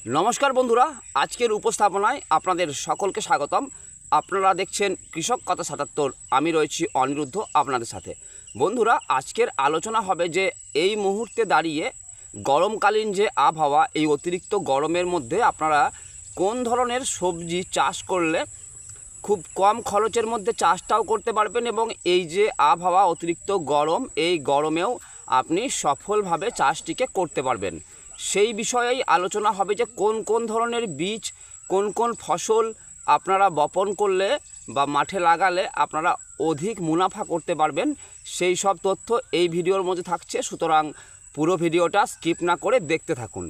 নমস্কার বন্ধুরা, আজকের উপস্থাপনায় আপনাদের সকলকে স্বাগতম। আপনারা দেখছেন কৃষক কথা ৭৭। আমি রয়েছি অনিরুদ্ধ আপনাদের সাথে। বন্ধুরা, আজকের আলোচনা হবে যে এই মুহূর্তে দাঁড়িয়ে গরমকালীন যে আবহাওয়া, এই অতিরিক্ত গরমের মধ্যে আপনারা কোন ধরনের সবজি চাষ করলে খুব কম খরচের মধ্যে চাষটাও করতে পারবেন এবং এই যে আবহাওয়া অতিরিক্ত গরম, এই গরমেও আপনি সফলভাবে চাষটিকে করতে পারবেন। সেই বিষয়েই আলোচনা হবে যে কোন কোন ধরনের বীজ, কোন কোন ফসল আপনারা বপন করলে বা মাঠে লাগালে আপনারা অধিক মুনাফা করতে পারবেন। সেই সব তথ্য এই ভিডিওর মধ্যে থাকছে, সুতরাং পুরো ভিডিওটা স্কিপ না করে দেখতে থাকুন।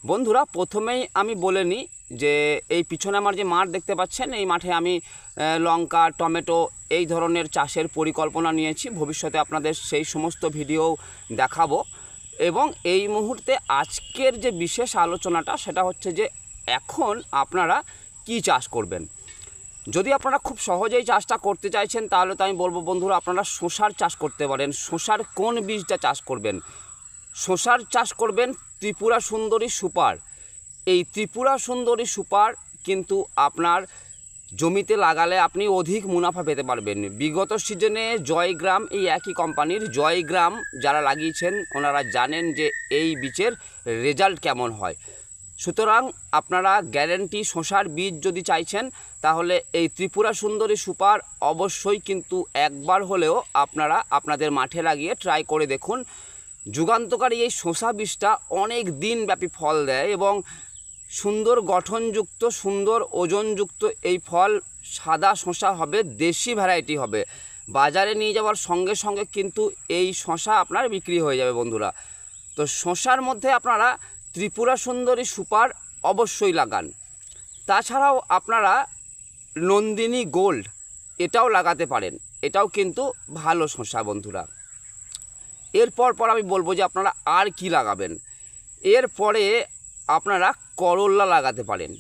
বন্ধুরা, প্রথমেই আমি বলে নিই যে এই পিছনে আমার যে মাঠ দেখতে পাচ্ছেন, এই মাঠে আমি লঙ্কা, টমেটো এই ধরনের চাষের পরিকল্পনা নিয়েছি। ভবিষ্যতে আপনাদের সেই সমস্ত ভিডিও দেখাবো। এবং এই মুহূর্তে আজকের যে বিশেষ আলোচনাটা সেটা হচ্ছে যে এখন আপনারা কি চাষ করবেন। যদি আপনারা খুব সহজেই চাষটা করতে চাইছেন তাহলে তো আমি বলবো বন্ধুরা, আপনারা শসার চাষ করতে পারেন। শসার কোন বীজটা চাষ করবেন? শসার চাষ করবেন ত্রিপুরা সুন্দরী সুপার। এই ত্রিপুরা সুন্দরী সুপার কিন্তু আপনার জমিতে লাগালে আপনি অধিক মুনাফা পেতে পারবেন। বিগত সিজনে জয়গ্রাম, এই একই কোম্পানির জয়গ্রাম যারা লাগিয়েছেন ওনারা জানেন যে এই বীজের রেজাল্ট কেমন হয়। সুতরাং আপনারা গ্যারেন্টি শসার বীজ যদি চাইছেন তাহলে এই ত্রিপুরা সুন্দরী সুপার অবশ্যই কিন্তু একবার হলেও আপনারা আপনাদের মাঠে লাগিয়ে ট্রাই করে দেখুন। যুগান্তকারী এই শসা বীজটা অনেক দিন ব্যাপী ফল দেয় এবং সুন্দর গঠনযুক্ত, সুন্দর ওজনযুক্ত এই ফল। সাদা শসা হবে, দেশি ভ্যারাইটি হবে। বাজারে নিয়ে যাওয়ার সঙ্গে সঙ্গে কিন্তু এই শসা আপনার বিক্রি হয়ে যাবে বন্ধুরা। তো শসার মধ্যে আপনারা ত্রিপুরা সুন্দরী সুপার অবশ্যই লাগান। তাছাড়াও আপনারা নন্দিনী গোল্ড এটাও লাগাতে পারেন, এটাও কিন্তু ভালো শসা বন্ধুরা। এরপর আমি বলবো যে আপনারা আর কি লাগাবেন। এরপরে আপনারা করল্লা লাগাতে পারেন।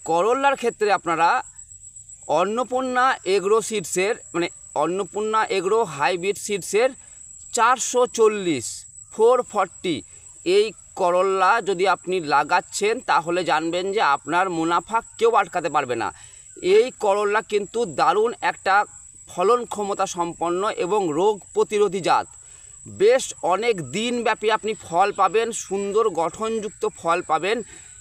করল্লার ক্ষেত্রে আপনারা অন্নপূর্ণা এগ্রো সিডসের অন্নপূর্ণা এগ্রো হাইব্রিড সিডসের 440 440 এই করল্লা যদি আপনি লাগাচ্ছেন তাহলে জানবেন যে আপনার মুনাফা কেউ আটকাতে পারবে না। এই করল্লা কিন্তু দারুণ একটা ফলন ক্ষমতা সম্পন্ন এবং রোগ প্রতিরোধী জাত। বেশ অনেক দিনব্যাপী আপনি ফল পাবেন, সুন্দর গঠনযুক্ত ফল পাবেন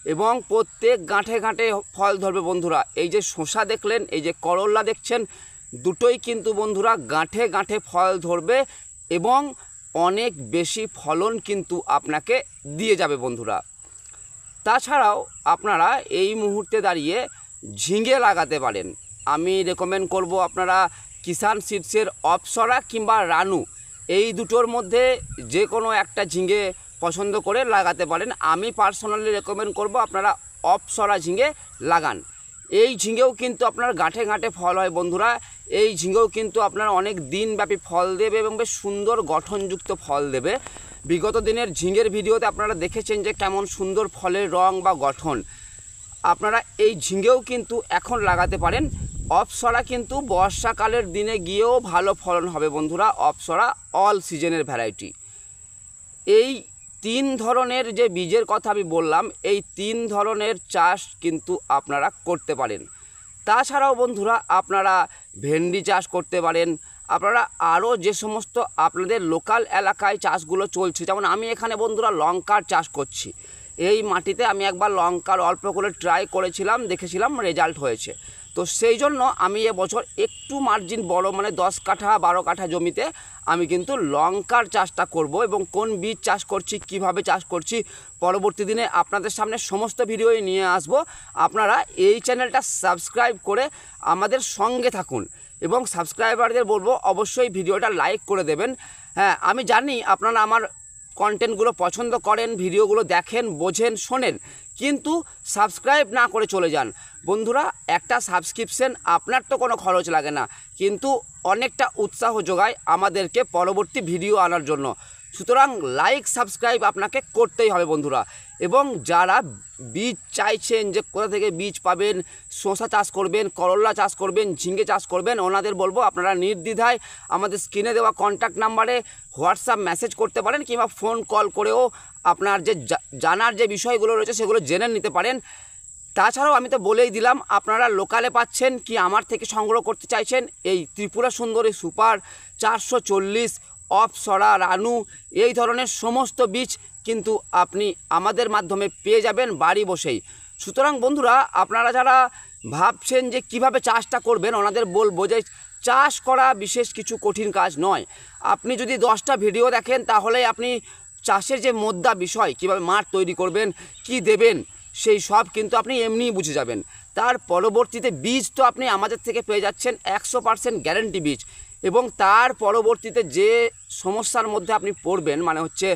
এবং প্রত্যেক গাঁঠে গাঁঠে ফল ধরবে বন্ধুরা। এই যে শসা দেখলেন, এই যে করল্লা দেখছেন, দুটোই কিন্তু বন্ধুরা গাঁঠে গাঁঠে ফল ধরবে এবং অনেক বেশি ফলন কিন্তু আপনাকে দিয়ে যাবে বন্ধুরা। তাছাড়াও আপনারা এই মুহূর্তে দাঁড়িয়ে ঝিঙে লাগাতে পারেন। আমি রেকমেন্ড করব আপনারা কিষান সিডসের অপসরা কিংবা রানু, এই দুটোর মধ্যে যে কোনো একটা ঝিঙে পছন্দ করে লাগাতে পারেন। আমি পার্সোনালি রেকমেন্ড করব আপনারা অপসরা ঝিঙে লাগান। এই ঝিঙেও কিন্তু আপনার গাঁঠে গাঁঠে ফল হয় বন্ধুরা। এই ঝিঙেও কিন্তু আপনার অনেক দিনব্যাপী ফল দেবে এবং বেশ সুন্দর গঠনযুক্ত ফল দেবে। বিগত দিনের ঝিঙের ভিডিওতে আপনারা দেখেছেন যে কেমন সুন্দর ফলের রং বা গঠন। আপনারা এই ঝিঙেও কিন্তু এখন লাগাতে পারেন। অপসরা কিন্তু বর্ষাকালের দিনে গিয়েও ভালো ফলন হবে বন্ধুরা। অপসরা অল সিজনের ভ্যারাইটি। এই তিন ধরনের যে বীজের কথা আমি বললাম, এই তিন ধরনের চাষ কিন্তু আপনারা করতে পারেন। তাছাড়াও বন্ধুরা আপনারা ভেন্ডি চাষ করতে পারেন। আপনারা আরও যে সমস্ত আপনাদের লোকাল এলাকায় চাষগুলো চলছে, যেমন আমি এখানে বন্ধুরা লঙ্কার চাষ করছি। এই মাটিতে আমি একবার লঙ্কার অল্প করে ট্রাই করেছিলাম, দেখেছিলাম রেজাল্ট হয়েছে। তো সেই জন্য আমি এবছর একটু মার্জিন বড়, 10 কাঠা 12 কাঠা জমিতে আমি কিন্তু লঙ্কার চাষটা করব এবং কোন বীজ চাষ করছি, কিভাবে চাষ করছি, পরবর্তী দিনে আপনাদের সামনে সমস্ত ভিডিওই নিয়ে আসব। আপনারা এই চ্যানেলটা সাবস্ক্রাইব করে আমাদের সঙ্গে থাকুন এবং সাবস্ক্রাইবারদের বলবো অবশ্যই ভিডিওটা লাইক করে দেবেন। হ্যাঁ, আমি জানি আপনারা আমার কন্টেন্টগুলো পছন্দ করেন, ভিডিওগুলো দেখেন, বোঝেন, শোনেন, কিন্তু সাবস্ক্রাইব না করে চলে যান বন্ধুরা। একটা সাবস্ক্রিপশন আপনার তো কোনো খরচ লাগে না, কিন্তু অনেকটা উৎসাহ যোগায় আমাদেরকে পরবর্তী ভিডিও আনার জন্য। সুতরাং লাইক সাবস্ক্রাইব আপনাকে করতেই হবে বন্ধুরা। এবং যারা বীজ চাইছেন যে কোথা থেকে বীজ পাবেন, শসা চাষ করবেন, করলা চাষ করবেন, ঝিঙে চাষ করবেন, ওনাদের বলবো আপনারা নির্দ্বিধায় আমাদের স্ক্রিনে দেওয়া কন্ট্যাক্ট নাম্বারে হোয়াটসঅ্যাপ মেসেজ করতে পারেন কিংবা ফোন কল করেও আপনার যে জানার যে বিষয়গুলো রয়েছে সেগুলো জেনে নিতে পারেন। তাছাড়াও আমি তো বলেই দিলাম, আপনারা লোকালে পাচ্ছেন কি আমার থেকে সংগ্রহ করতে চাইছেন এই ত্রিপুরা সুন্দরী সুপার 440 অপসরা রানু এই ধরনের সমস্ত বীজ কিন্তু আপনি আমাদের মাধ্যমে পেয়ে যাবেন বাড়ি বসেই। সুতরাং বন্ধুরা, আপনারা যারা ভাবছেন যে কিভাবে চাষটা করবেন, ওনাদের বলবো যে চাষ করা বিশেষ কিছু কঠিন কাজ নয়। আপনি যদি 10টা ভিডিও দেখেন তাহলে আপনি চাষের যে মোদ্দা বিষয়, কিভাবে মাঠ তৈরি করবেন, কি দেবেন, সেই সব কিন্তু আপনি এমনিই বুঝে যাবেন। তার পরবর্তীতে বীজ তো আপনি আমাদের থেকে পেয়ে যাচ্ছেন 100% গ্যারেন্টি বীজ। এবং তার পরবর্তীতে যে সমস্যার মধ্যে আপনি পড়বেন মানে হচ্ছে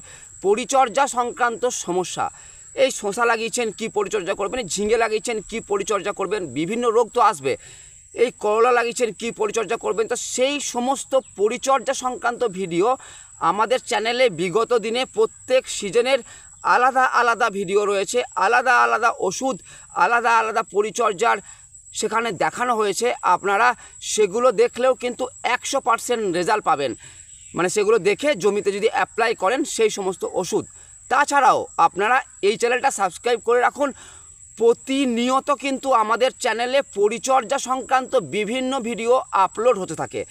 পরিচর্যা সংক্রান্ত সমস্যা। এই শসা লাগিয়েছেন, কি পরিচর্যা করবেন, ঝিঙে লাগিয়েছেন, কি পরিচর্যা করবেন, বিভিন্ন রোগ তো আসবে। এই করলা লাগিয়েছেন, কি পরিচর্যা করবেন, তো সেই সমস্ত পরিচর্যা সংক্রান্ত ভিডিও আমাদের চ্যানেলে বিগত দিনে প্রত্যেক সিজনের আলাদা আলাদা ভিডিও রয়েছে, আলাদা আলাদা ওষুধ, আলাদা আলাদা পরিচর্যার সেখানে দেখানো হয়েছে। আপনারা সেগুলো দেখলেও কিন্তু 100% রেজাল্ট পাবেন, মানে সেগুলো দেখে জমিতে যদি অ্যাপ্লাই করেন সেই সমস্ত ওষুধ। তাছাড়াও আপনারা এই চ্যানেলটা সাবস্ক্রাইব করে রাখুন, প্রতিনিয়ত কিন্তু আমাদের চ্যানেলে পরিচর্যা সংক্রান্ত বিভিন্ন ভিডিও আপলোড হতে থাকে।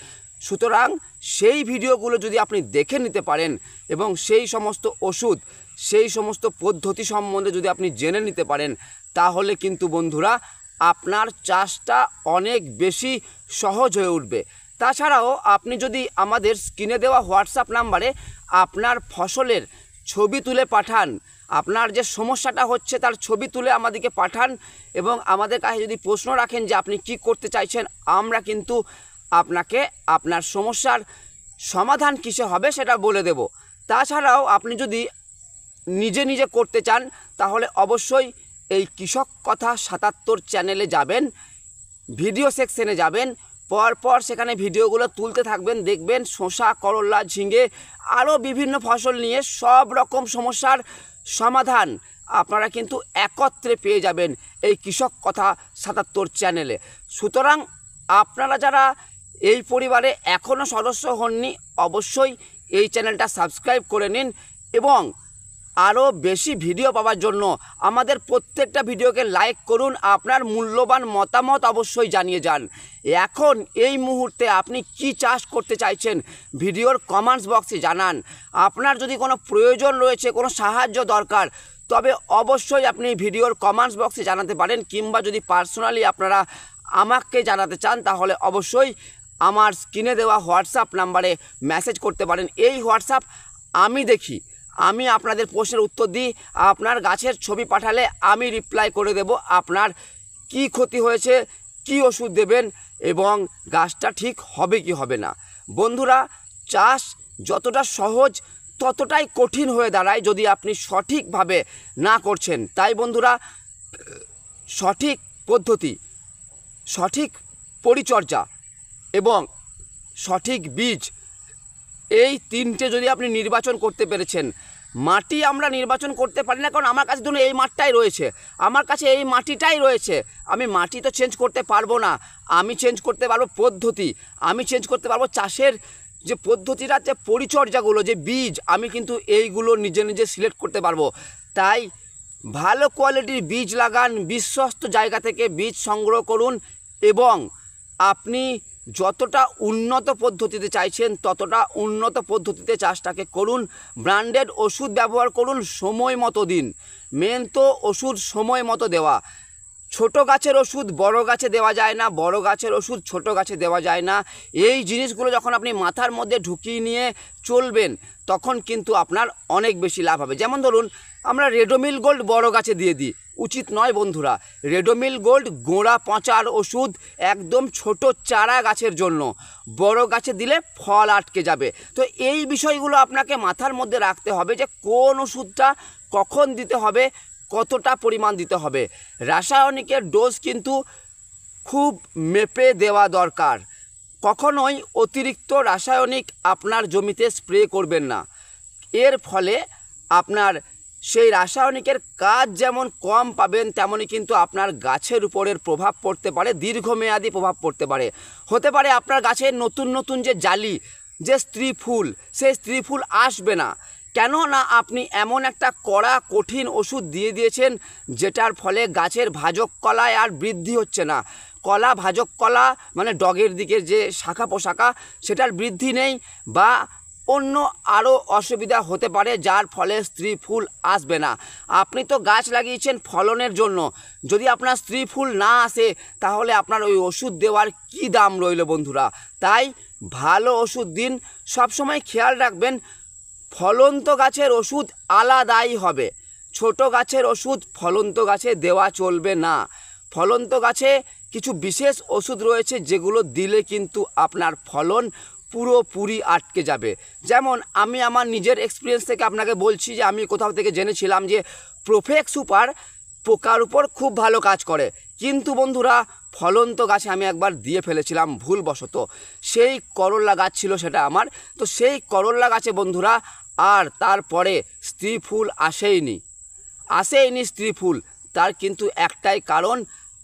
সুতরাং সেই ভিডিওগুলো যদি আপনি দেখে নিতে পারেন এবং সেই সমস্ত ওষুধ, সেই সমস্ত পদ্ধতি সম্বন্ধে যদি আপনি জেনে নিতে পারেন, তাহলে কিন্তু বন্ধুরা আপনার চাষটা অনেক বেশি সহজ হয়ে উঠবে। তাছাড়াও আপনি যদি আমাদের স্ক্রিনে দেওয়া হোয়াটসঅ্যাপ নাম্বারে আপনার ফসলের ছবি তুলে পাঠান, আপনার যে সমস্যাটা হচ্ছে তার ছবি তুলে আমাদেরকে পাঠান এবং আমাদের কাছে যদি প্রশ্ন রাখেন যে আপনি কি করতে চাইছেন, আমরা কিন্তু আপনাকে আপনার সমস্যার সমাধান কিসে হবে সেটা বলে দেব। তাছাড়াও আপনি যদি নিজে নিজে করতে চান তাহলে অবশ্যই এই কৃষক কথা 77 চ্যানেলে যাবেন, ভিডিও সেকশনে যাবেন, পরপর সেখানে ভিডিওগুলো তুলতে থাকবেন, দেখবেন শসা, করলা, ঝিঙে আরও বিভিন্ন ফসল নিয়ে সব রকম সমস্যার সমাধান আপনারা কিন্তু একত্রে পেয়ে যাবেন এই কৃষক কথা 77 চ্যানেলে। সুতরাং আপনারা যারা এই পরিবারে এখনও সদস্য হননি, অবশ্যই এই চ্যানেলটা সাবস্ক্রাইব করে নিন এবং আরও বেশি ভিডিও পাওয়ার জন্য আমাদের প্রত্যেকটা ভিডিওকে লাইক করুন, আপনার মূল্যবান মতামত অবশ্যই জানিয়ে যান। এখন এই মুহূর্তে আপনি কি চাষ করতে চাইছেন ভিডিওর কমেন্টস বক্সে জানান। আপনার যদি কোনো প্রয়োজন রয়েছে, কোনো সাহায্য দরকার, তবে অবশ্যই আপনি ভিডিওর কমেন্টস বক্সে জানাতে পারেন, কিংবা যদি পার্সোনালি আপনারা আমাকে জানাতে চান তাহলে অবশ্যই আমার স্ক্রিনে দেওয়া হোয়াটসঅ্যাপ নাম্বারে মেসেজ করতে পারেন। এই হোয়াটসঅ্যাপ আমি দেখি, আমি আপনাদের প্রশ্নের উত্তর দিই, আপনার গাছের ছবি পাঠালে আমি রিপ্লাই করে দেব আপনার কি ক্ষতি হয়েছে, কি ওষুধ দেবেন এবং গাছটা ঠিক হবে কি হবে না। বন্ধুরা, চাষ যতটা সহজ ততটাই কঠিন হয়ে দাঁড়ায় যদি আপনি সঠিকভাবে না করছেন। তাই বন্ধুরা, সঠিক পদ্ধতি, সঠিক পরিচর্যা এবং সঠিক বীজ, এই তিনটে যদি আপনি নির্বাচন করতে পেরেছেন, মাটি আমরা নির্বাচন করতে পারি না, কারণ আমার কাছে ধরুন এই মাঠটাই রয়েছে, আমার কাছে এই মাটিটাই রয়েছে, আমি মাটি তো চেঞ্জ করতে পারবো না, আমি চেঞ্জ করতে পারবো পদ্ধতি, আমি চেঞ্জ করতে পারবো চাষের যে পদ্ধতিটা, যে পরিচর্যাগুলো, যে বীজ, আমি কিন্তু এইগুলো নিজে নিজে সিলেক্ট করতে পারবো। তাই ভালো কোয়ালিটির বীজ লাগান, বিশ্বস্ত জায়গা থেকে বীজ সংগ্রহ করুন এবং আপনি যতটা উন্নত পদ্ধতিতে চাইছেন ততটা উন্নত পদ্ধতিতে চাষটাকে করুন। ব্র্যান্ডেড ওষুধ ব্যবহার করুন, সময় মতো দিন, মেন তো ওষুধ সময় মতো দেওয়া। ছোট গাছের ওষুধ বড় গাছে দেওয়া যায় না, বড় গাছের ওষুধ ছোট গাছে দেওয়া যায় না। এই জিনিসগুলো যখন আপনি মাথার মধ্যে ঢুকিয়ে নিয়ে চলবেন তখন কিন্তু আপনার অনেক বেশি লাভ হবে। যেমন ধরুন আমরা রেডোমিল গোল্ড বড় গাছে দিয়ে দিই, উচিত নয় বন্ধুরা। রেডোমিল গোল্ড গোড়া পচার ওষুধ, একদম ছোট চারা গাছের জন্য, বড় গাছে দিলে ফল আটকে যাবে। তো এই বিষয়গুলো আপনাকে মাথার মধ্যে রাখতে হবে যে কোন ওষুধটা কখন দিতে হবে, কতটা পরিমাণ দিতে হবে। রাসায়নিকের ডোজ কিন্তু খুব মেপে দেওয়া দরকার। কখনোই অতিরিক্ত রাসায়নিক আপনার জমিতে স্প্রে করবেন না। এর ফলে আপনার সেই রাসায়নিকের কাজ যেমন কম পাবেন, তেমনই কিন্তু আপনার গাছের উপরের প্রভাব পড়তে পারে, দীর্ঘমেয়াদী প্রভাব পড়তে পারে। হতে পারে আপনার গাছের নতুন নতুন যে জালি, যে স্ত্রী ফুল, সেই স্ত্রী ফুল আসবে না। কেন না আপনি এমন একটা কড়া কঠিন ওষুধ দিয়ে দিয়েছেন, যেটার ফলে গাছের ভাজক কলায় আর বৃদ্ধি হচ্ছে না। কলা, ভাজক কলা মানে ডগের দিকের যে শাখা পোশাখা, সেটার বৃদ্ধি নেই, বা অন্য আরও অসুবিধা হতে পারে, যার ফলে স্ত্রী ফুল আসবে না। আপনি তো গাছ লাগিয়েছেন ফলনের জন্য, যদি আপনার স্ত্রী ফুল না আসে তাহলে আপনার ওই ওষুধ দেওয়ার কি দাম রইল বন্ধুরা। তাই ভালো ওষুধ দিন। সবসময় খেয়াল রাখবেন, ফলন্ত গাছের ওষুধ আলাদাই হবে। ছোট গাছের ওষুধ ফলন্ত গাছে দেওয়া চলবে না। ফলন্ত গাছে কিছু বিশেষ ওষুধ রয়েছে, যেগুলো দিলে কিন্তু আপনার ফলন পুরোপুরি আটকে যাবে। যেমন আমি আমার নিজের এক্সপিরিয়েন্স থেকে আপনাকে বলছি, যে আমি কোথাও থেকে জেনেছিলাম যে প্রোফেক্স সুপার পোকার উপর খুব ভালো কাজ করে, কিন্তু বন্ধুরা ফলন্ত গাছে আমি একবার দিয়ে ফেলেছিলাম ভুলবশত। সেই করল্লা গাছ ছিল সেটা আমার, তো সেই করল্লা গাছে বন্ধুরা আর তারপরে স্ত্রী ফুল আসেইনি স্ত্রী ফুল। তার কিন্তু একটাই কারণ,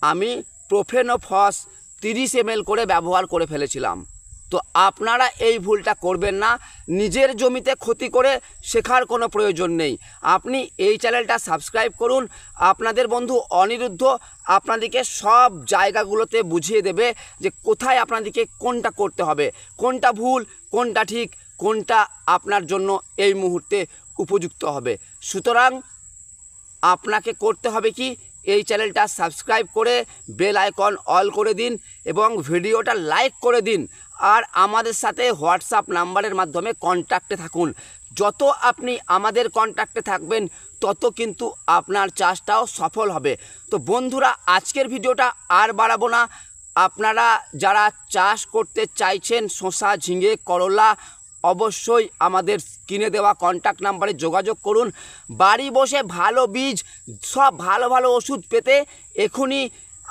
আমি প্রোফেনোফস 30 ml করে ব্যবহার করে ফেলেছিলাম। তো আপনারা এই ভুলটা করবেন না। নিজের জমিতে ক্ষতি করে শেখার কোনো প্রয়োজন নেই। আপনি এই চ্যানেলটা সাবস্ক্রাইব করুন। আপনাদের বন্ধু অনিরুদ্ধ আপনাদেরকে সব জায়গাগুলোতে বুঝিয়ে দেবে যে কোথায় আপনাদেরকে কোনটা করতে হবে, কোনটা ভুল, কোনটা ঠিক, কোনটা আপনার জন্য এই মুহূর্তে উপযুক্ত হবে। সুতরাং আপনাকে করতে হবে কি, এই চ্যানেলটা সাবস্ক্রাইব করে বেল আইকন অল করে দিন এবং ভিডিওটা লাইক করে দিন। আর আমাদের সাথে হোয়াটসঅ্যাপ নাম্বারের মাধ্যমে কন্ট্যাক্টে থাকুন। যত আপনি আমাদের কন্ট্যাক্টে থাকবেন, তত কিন্তু আপনার চাষটাও সফল হবে। তো বন্ধুরা, আজকের ভিডিওটা আর বাড়াবো না। আপনারা যারা চাষ করতে চাইছেন শসা, ঝিঙে, করলা, অবশ্যই আমাদের স্ক্রিনে দেওয়া কন্ট্যাক্ট নাম্বারে যোগাযোগ করুন। বাড়ি বসে ভালো বীজ, সব ভালো ভালো ওষুধ পেতে এখনই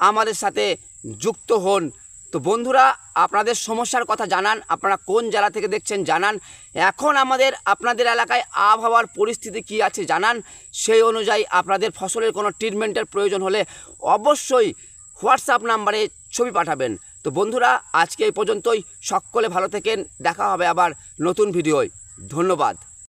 আমাদের সাথে যুক্ত হন। তো বন্ধুরা, আপনাদের সমস্যার কথা জানান, আপনারা কোন জেলা থেকে দেখছেন জানান, এখন আপনাদের এলাকায় আবহাওয়ার পরিস্থিতি কি আছে জানান। সেই অনুযায়ী আপনাদের ফসলের কোনো ট্রিটমেন্টের প্রয়োজন হলে অবশ্যই হোয়াটসঅ্যাপ নাম্বারে ছবি পাঠাবেন। তো বন্ধুরা, আজকে এই পর্যন্তই। সকলে ভালো থাকেন, দেখা হবে আবার নতুন ভিডিওয়। ধন্যবাদ।